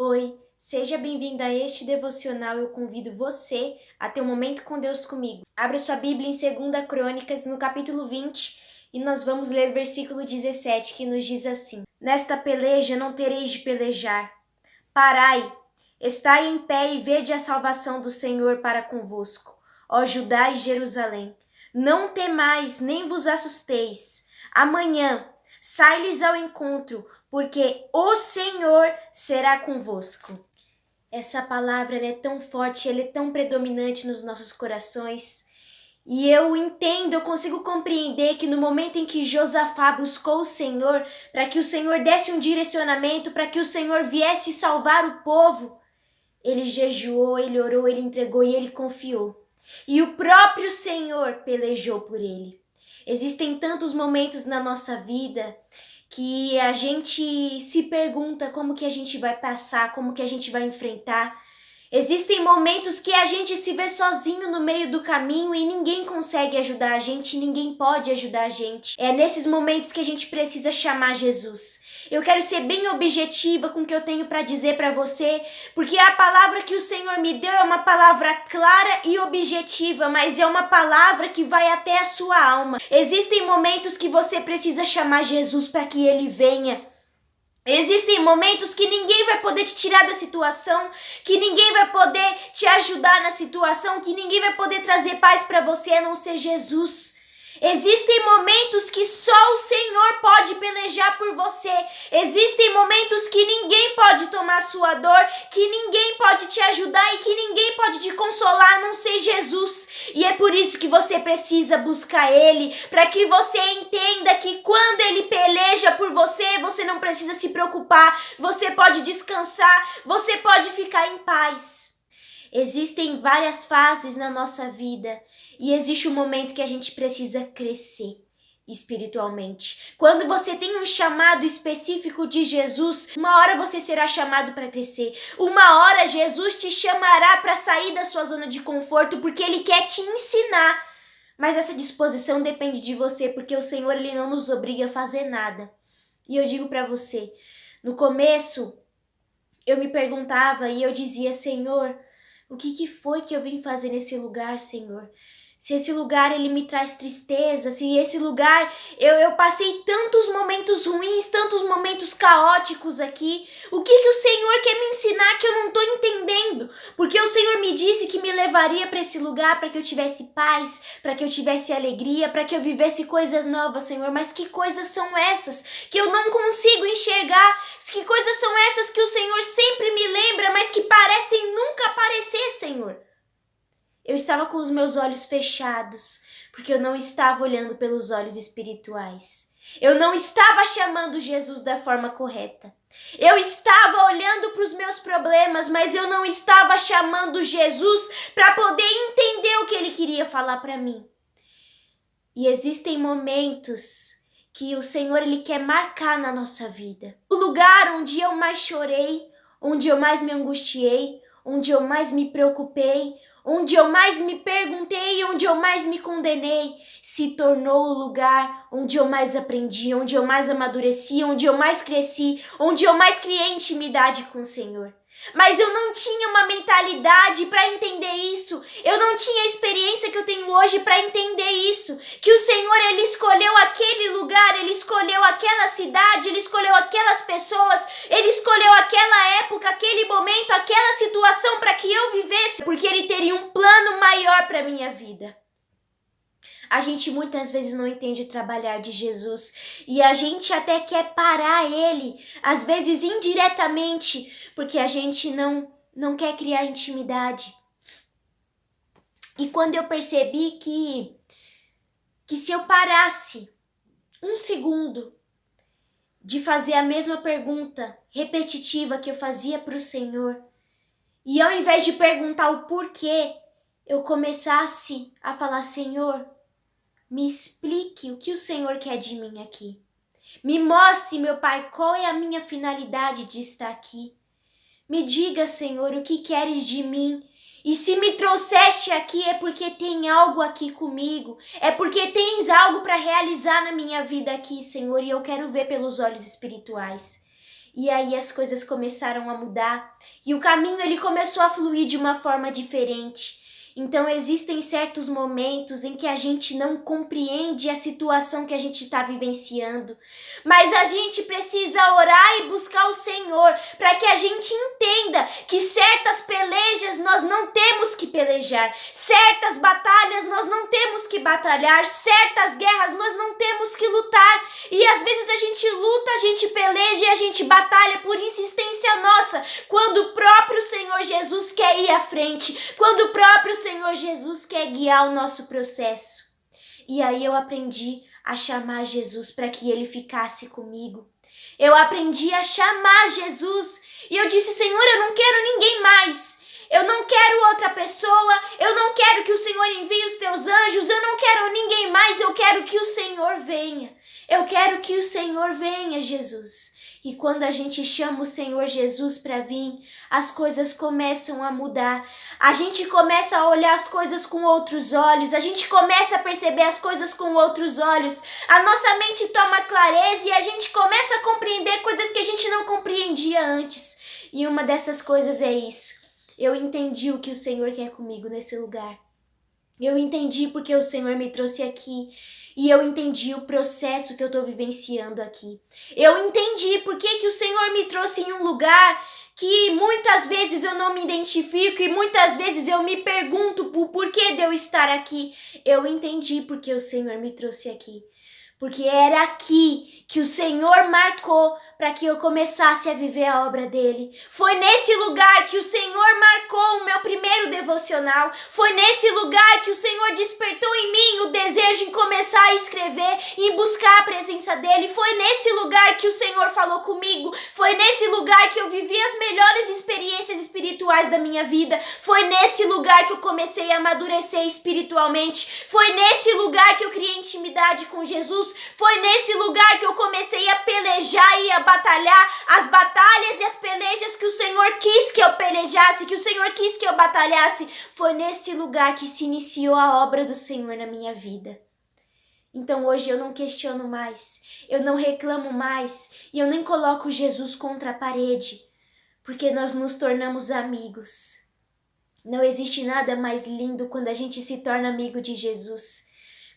Oi, seja bem-vindo a este devocional. Eu convido você a ter um momento com Deus comigo. Abra sua Bíblia em 2 Crônicas, no capítulo 20, e nós vamos ler o versículo 17, que nos diz assim: Nesta peleja não tereis de pelejar. Parai, estai em pé e vede a salvação do Senhor para convosco, ó Judá e Jerusalém. Não temais, nem vos assusteis. Amanhã sai-lhes ao encontro, porque o Senhor será convosco. Essa palavra ela é tão forte, ela é tão predominante nos nossos corações. E eu entendo, eu consigo compreender que no momento em que Josafá buscou o Senhor, para que o Senhor desse um direcionamento, para que o Senhor viesse salvar o povo, ele jejuou, ele orou, ele entregou e ele confiou. E o próprio Senhor pelejou por ele. Existem tantos momentos na nossa vida que a gente se pergunta como que a gente vai passar, como que a gente vai enfrentar. Existem momentos que a gente se vê sozinho no meio do caminho e ninguém consegue ajudar a gente, ninguém pode ajudar a gente. É nesses momentos que a gente precisa chamar Jesus. Eu quero ser bem objetiva com o que eu tenho para dizer para você, porque a palavra que o Senhor me deu é uma palavra clara e objetiva, mas é uma palavra que vai até a sua alma. Existem momentos que você precisa chamar Jesus para que ele venha. Existem momentos que ninguém vai poder te tirar da situação, que ninguém vai poder te ajudar na situação, que ninguém vai poder trazer paz para você a não ser Jesus. Existem momentos que só o Senhor pode pelejar por você. Existem momentos que ninguém pode tomar sua dor, que ninguém pode te ajudar e que ninguém pode te consolar a não ser Jesus. E é por isso que você precisa buscar Ele, para que você entenda que quando Ele peleja por você, você não precisa se preocupar, você pode descansar, você pode ficar em paz. Existem várias fases na nossa vida e existe um momento que a gente precisa crescer espiritualmente. Quando você tem um chamado específico de Jesus, uma hora você será chamado para crescer. Uma hora Jesus te chamará para sair da sua zona de conforto, porque Ele quer te ensinar. Mas essa disposição depende de você, porque o Senhor Ele não nos obriga a fazer nada. E eu digo para você, no começo eu me perguntava e eu dizia: Senhor, o que foi que eu vim fazer nesse lugar, Senhor? Se esse lugar ele me traz tristeza, se esse lugar eu passei tantos momentos ruins, tantos momentos caóticos aqui, o que o Senhor quer me ensinar que eu não estou entendendo? Porque o Senhor me disse que me levaria para esse lugar para que eu tivesse paz, para que eu tivesse alegria, para que eu vivesse coisas novas, Senhor. Mas que coisas são essas que eu não consigo enxergar? Que coisas são essas que o Senhor sempre me lembra, mas que parecem nunca aparecer, Senhor? Eu estava com os meus olhos fechados, porque eu não estava olhando pelos olhos espirituais. Eu não estava chamando Jesus da forma correta. Eu estava olhando para os meus problemas, mas eu não estava chamando Jesus para poder entender o que Ele queria falar para mim. E existem momentos que o Senhor Ele quer marcar na nossa vida. O lugar onde eu mais chorei, onde eu mais me angustiei, onde eu mais me preocupei, onde eu mais me perguntei, onde eu mais me condenei, se tornou o lugar onde eu mais aprendi, onde eu mais amadureci, onde eu mais cresci, onde eu mais criei intimidade com o Senhor. Mas eu não tinha uma mentalidade para entender isso. Eu não tinha a experiência que eu tenho hoje para entender isso. Que o Senhor, Ele escolheu aquele lugar, Ele escolheu aquela cidade, Ele escolheu aquelas pessoas, Ele escolheu aquela época, aquele momento, aquela situação para que eu vivesse, porque Ele teria um plano maior para minha vida. A gente muitas vezes não entende o trabalhar de Jesus e a gente até quer parar Ele, às vezes indiretamente, porque a gente não quer criar intimidade. E quando eu percebi que se eu parasse um segundo de fazer a mesma pergunta repetitiva que eu fazia para o Senhor, e ao invés de perguntar o porquê, eu começasse a falar: Senhor, me explique o que o Senhor quer de mim aqui. Me mostre, meu Pai, qual é a minha finalidade de estar aqui. Me diga, Senhor, o que queres de mim. E se me trouxeste aqui é porque tem algo aqui comigo. É porque tens algo para realizar na minha vida aqui, Senhor. E eu quero ver pelos olhos espirituais. E aí as coisas começaram a mudar e o caminho ele começou a fluir de uma forma diferente. Então existem certos momentos em que a gente não compreende a situação que a gente está vivenciando, mas a gente precisa orar e buscar o Senhor para que a gente entenda que certas pelejas nós não temos que pelejar, certas batalhas nós não temos que batalhar, certas guerras nós não temos que lutar. E às vezes a gente luta, a gente peleja e a gente batalha por insistência nossa, quando o próprio Senhor Jesus quer ir à frente, quando o próprio Senhor Jesus quer guiar o nosso processo. E aí eu aprendi a chamar Jesus para que ele ficasse comigo. Eu aprendi a chamar Jesus e eu disse: Senhor, eu não quero ninguém mais. Eu não quero outra pessoa, eu não quero que o Senhor envie os teus anjos, eu não quero ninguém mais, eu quero que o Senhor venha. Eu quero que o Senhor venha, Jesus. E quando a gente chama o Senhor Jesus para vir, as coisas começam a mudar. A gente começa a olhar as coisas com outros olhos, a gente começa a perceber as coisas com outros olhos. A nossa mente toma clareza e a gente começa a compreender coisas que a gente não compreendia antes. E uma dessas coisas é isso. Eu entendi o que o Senhor quer comigo nesse lugar. Eu entendi porque o Senhor me trouxe aqui. E eu entendi o processo que eu estou vivenciando aqui. Eu entendi por que o Senhor me trouxe em um lugar que muitas vezes eu não me identifico e muitas vezes eu me pergunto por porquê de eu estar aqui. Eu entendi porque o Senhor me trouxe aqui. Porque era aqui que o Senhor marcou para que eu começasse a viver a obra dele. Foi nesse lugar que o Senhor marcou o meu primeiro devocional. Foi nesse lugar que o Senhor despertou em mim o desejo em começar a escrever, em buscar a presença dele. Foi nesse lugar que o Senhor falou comigo. Foi nesse lugar que eu vivi as melhores experiências espirituais da minha vida. Foi nesse lugar que eu comecei a amadurecer espiritualmente. Foi nesse lugar que eu criei intimidade com Jesus. Foi nesse lugar que eu comecei a pelejar e a batalhar as batalhas e as pelejas que o Senhor quis que eu pelejasse, que o Senhor quis que eu batalhasse. Foi nesse lugar que se iniciou a obra do Senhor na minha vida. Então hoje eu não questiono mais, eu não reclamo mais e eu nem coloco Jesus contra a parede, porque nós nos tornamos amigos. Não existe nada mais lindo quando a gente se torna amigo de Jesus.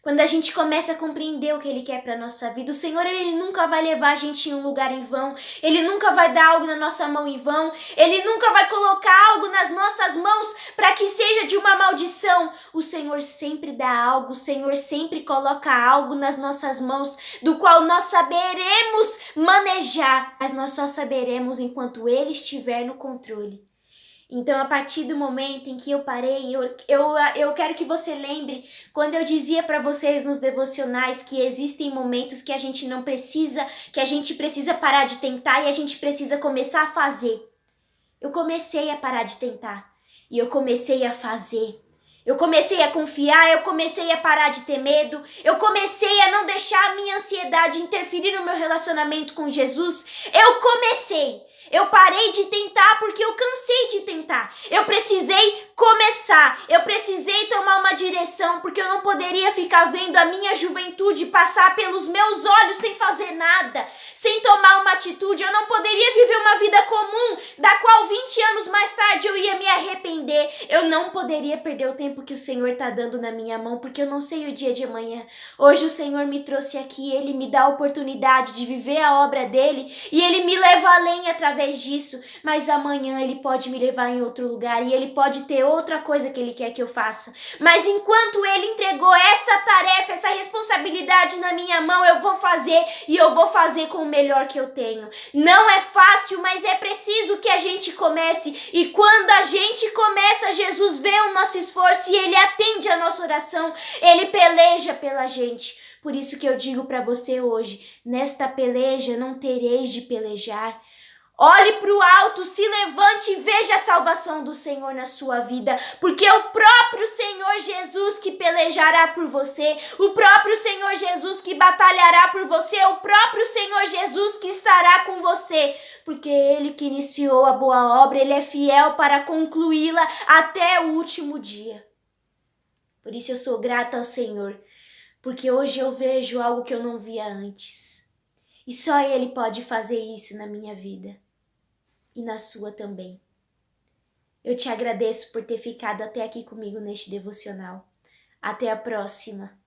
Quando a gente começa a compreender o que Ele quer para a nossa vida, o Senhor Ele nunca vai levar a gente em um lugar em vão, Ele nunca vai dar algo na nossa mão em vão, Ele nunca vai colocar algo nas nossas mãos para que seja de uma maldição. O Senhor sempre dá algo, o Senhor sempre coloca algo nas nossas mãos, do qual nós saberemos manejar, mas nós só saberemos enquanto Ele estiver no controle. Então, a partir do momento em que eu parei, eu quero que você lembre quando eu dizia para vocês nos devocionais que existem momentos que a gente não precisa, que a gente precisa parar de tentar e a gente precisa começar a fazer. Eu comecei a parar de tentar e eu comecei a fazer. Eu comecei a confiar, eu comecei a parar de ter medo, eu comecei a não deixar a minha ansiedade interferir no meu relacionamento com Jesus. Eu parei de tentar porque eu cansei de tentar. Eu precisei começar, eu precisei tomar uma direção porque eu não poderia ficar vendo a minha juventude passar pelos meus olhos sem fazer nada, sem tomar uma atitude. Eu não poderia viver uma vida comum, da qual 20 anos mais tarde eu ia me arrepender. Eu não poderia perder o tempo que o Senhor está dando na minha mão, porque eu não sei o dia de amanhã. Hoje o Senhor me trouxe aqui, Ele me dá a oportunidade de viver a obra dEle e Ele me leva além através disso, mas amanhã Ele pode me levar em outro lugar e Ele pode ter outra coisa que Ele quer que eu faça. Mas enquanto Ele entregou essa tarefa, essa responsabilidade na minha mão, eu vou fazer e eu vou fazer com o melhor que eu tenho. Não é fácil, mas é preciso que a gente comece, e quando a gente começa, Jesus vê o nosso esforço e Ele atende a nossa oração, Ele peleja pela gente. Por isso que eu digo para você hoje, nesta peleja não tereis de pelejar. Olhe para o alto, se levante e veja a salvação do Senhor na sua vida, porque é o próprio Senhor Jesus que pelejará por você, o próprio Senhor Jesus que batalhará por você, o próprio Senhor Jesus que estará com você, porque Ele que iniciou a boa obra, Ele é fiel para concluí-la até o último dia. Por isso eu sou grata ao Senhor, porque hoje eu vejo algo que eu não via antes. E só Ele pode fazer isso na minha vida e na sua também. Eu te agradeço por ter ficado até aqui comigo neste devocional. Até a próxima!